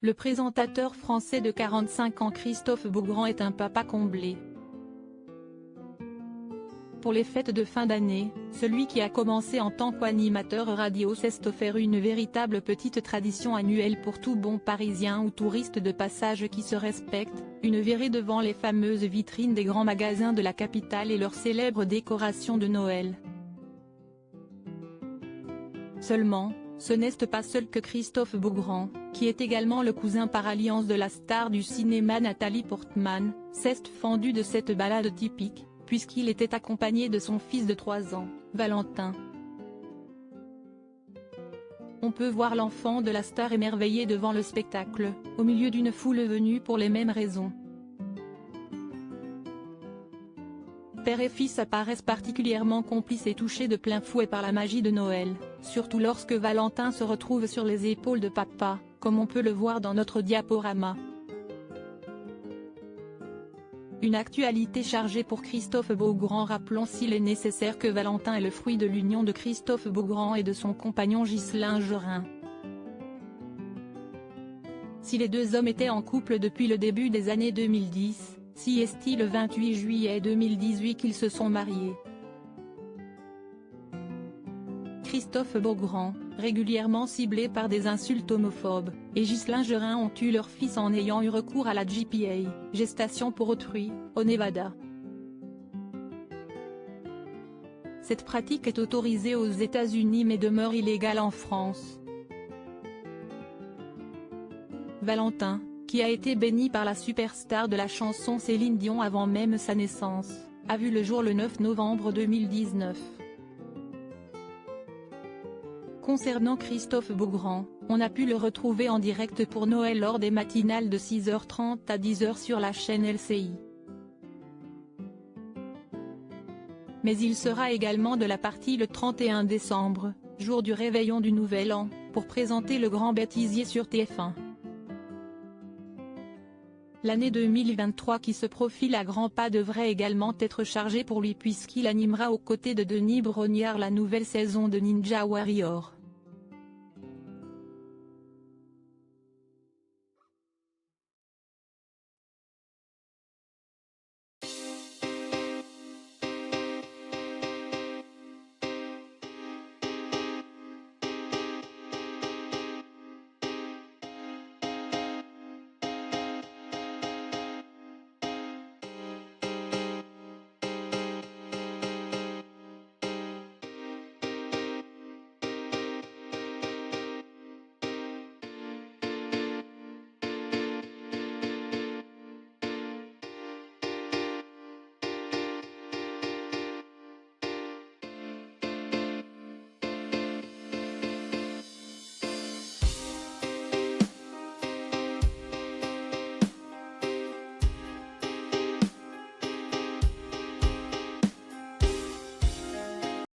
Le présentateur français de 45 ans Christophe Beaugrand est un papa comblé. Pour les fêtes de fin d'année, celui qui a commencé en tant qu'animateur radio s'est offert une véritable petite tradition annuelle pour tout bon Parisien ou touriste de passage qui se respecte, une virée devant les fameuses vitrines des grands magasins de la capitale et leurs célèbres décorations de Noël. Seulement, ce n'est pas seul que Christophe Beaugrand, qui est également le cousin par alliance de la star du cinéma Nathalie Portman, s'est fendu de cette balade typique, puisqu'il était accompagné de son fils de 3 ans, Valentin. On peut voir l'enfant de la star émerveillé devant le spectacle, au milieu d'une foule venue pour les mêmes raisons. Père et fils apparaissent particulièrement complices et touchés de plein fouet par la magie de Noël, surtout lorsque Valentin se retrouve sur les épaules de papa, comme on peut le voir dans notre diaporama. Une actualité chargée pour Christophe Beaugrand. Rappelons s'il est nécessaire que Valentin est le fruit de l'union de Christophe Beaugrand et de son compagnon Ghislain Gerin. Si les deux hommes étaient en couple depuis le début des années 2010, si est-il le 28 juillet 2018 qu'ils se sont mariés. Christophe Beaugrand, régulièrement ciblé par des insultes homophobes, et Ghislain Gerin ont eu leur fils en ayant eu recours à la GPA, gestation pour autrui, au Nevada. Cette pratique est autorisée aux États-Unis mais demeure illégale en France. Valentin, qui a été béni par la superstar de la chanson Céline Dion avant même sa naissance, a vu le jour le 9 novembre 2019. Concernant Christophe Beaugrand, on a pu le retrouver en direct pour Noël lors des matinales de 6h30 à 10h sur la chaîne LCI. Mais il sera également de la partie le 31 décembre, jour du réveillon du Nouvel An, pour présenter le grand bêtisier sur TF1. L'année 2023 qui se profile à grands pas devrait également être chargée pour lui puisqu'il animera aux côtés de Denis Brognard la nouvelle saison de Ninja Warrior.